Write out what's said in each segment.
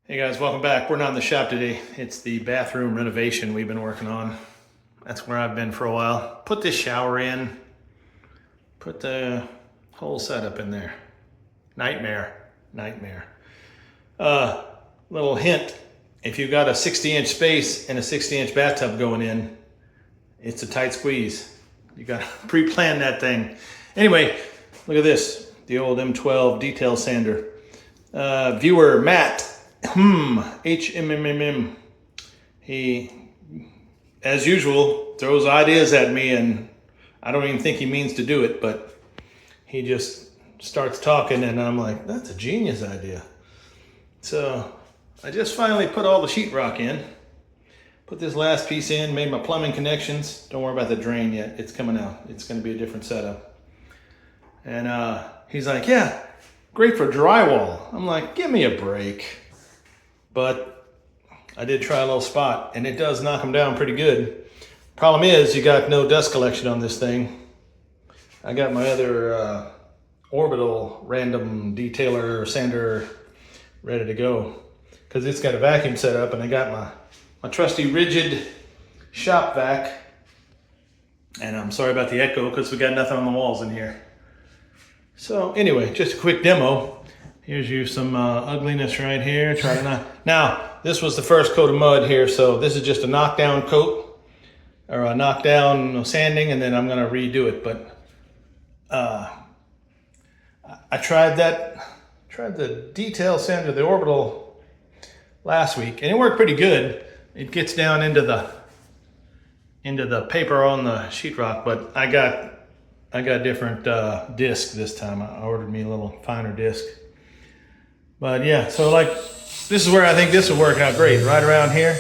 Hey guys, welcome back. We're not in the shop today. It's the bathroom renovation we've been working on. That's where I've been for a while. Put this shower in. Put the whole setup in there. Nightmare. Little hint. If you've got a 60-inch space and a 60-inch bathtub going in, it's a tight squeeze. You gotta pre-plan that thing. Anyway, look at this. The old M12 Detail Sander. Viewer Matt. HMMM. He, as usual, throws ideas at me, and I don't even think he means to do it, but he just starts talking, and I'm like, that's a genius idea. So I just finally put all the sheetrock in, put this last piece in, made my plumbing connections. Don't worry about the drain yet. It's coming out. It's going to be a different setup. And he's like, yeah, great for drywall. I'm like, give me a break. But I did try a little spot, and it does knock them down pretty good. Problem is, you got no dust collection on this thing. I got my other Orbital random detailer sander ready to go, because it's got a vacuum set up, and I got my trusty rigid shop vac. And I'm sorry about the echo, because we got nothing on the walls in here. So anyway, just a quick demo. Here's you some ugliness right here. Try to not. Now, this was the first coat of mud here, so this is just a knockdown coat, or a knockdown sanding, and then I'm gonna redo it. But I tried the detail sander, the Orbital, last week, and it worked pretty good. It gets down into the paper on the sheetrock, but I got different disc this time. I ordered me a little finer disc. But yeah, so like, this is where I think this will work out great, right around here.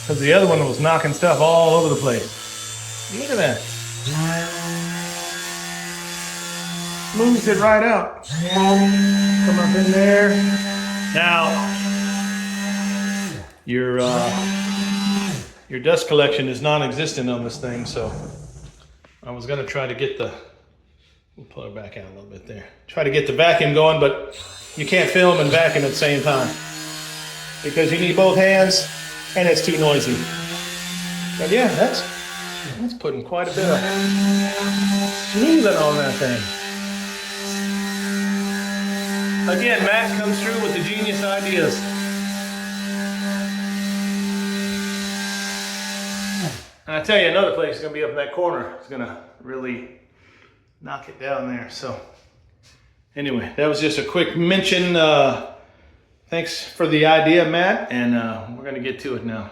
Because the other one was knocking stuff all over the place. Look at that. Moves it right out. Come up in there. Now, your dust collection is non-existent on this thing, so I was gonna try to get we'll pull it back out a little bit there. Try to get the vacuum going, but you can't film and vacuum at the same time because you need both hands and it's too noisy. But yeah, that's putting quite a bit of smoothing on that thing. Again, Matt comes through with the genius ideas. And I tell you, another place is gonna be up in that corner. It's gonna really knock it down there. So anyway, that was just a quick mention. Thanks for the idea, Matt, and we're gonna get to it now.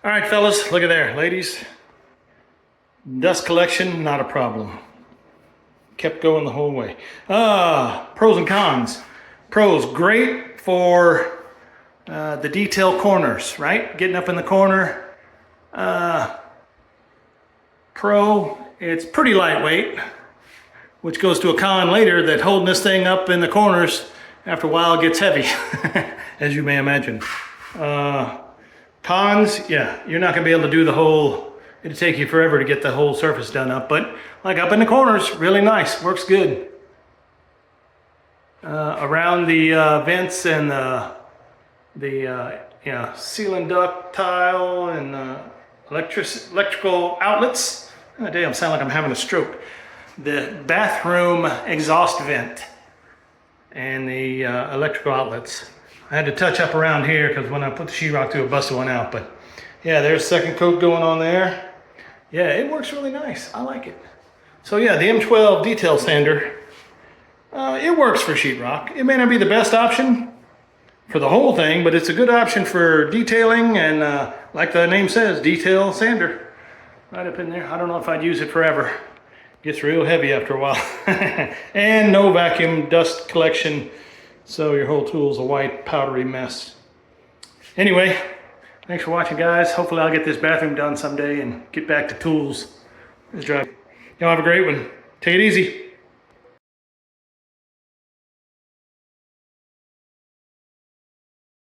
All right, fellas, look at there. Ladies, dust collection, not a problem. Kept going the whole way. Pros and cons. Pros, great for the detail corners, right? Getting up in the corner. Pro, it's pretty lightweight, which goes to a con later, that holding this thing up in the corners after a while gets heavy, as you may imagine. Cons, yeah, you're not gonna be able to do the whole, it'll take you forever to get the whole surface done up, but like up in the corners, really nice, works good. Around the vents and the ceiling duct tile and electrical outlets. Oh, damn, sound like I'm having a stroke. The bathroom exhaust vent and the electrical outlets. I had to touch up around here because when I put the sheetrock through, it busted one out. But yeah, there's second coat going on there. Yeah, it works really nice. I like it. So yeah, the M12 Detail Sander, it works for sheetrock. It may not be the best option for the whole thing, but it's a good option for detailing and like the name says, detail sander. Right up in there. I don't know if I'd use it forever. Gets real heavy after a while. And no vacuum dust collection, so your whole tool's a white powdery mess. Anyway, thanks for watching, guys. Hopefully I'll get this bathroom done someday and get back to tools. Y'all have a great one. Take it easy.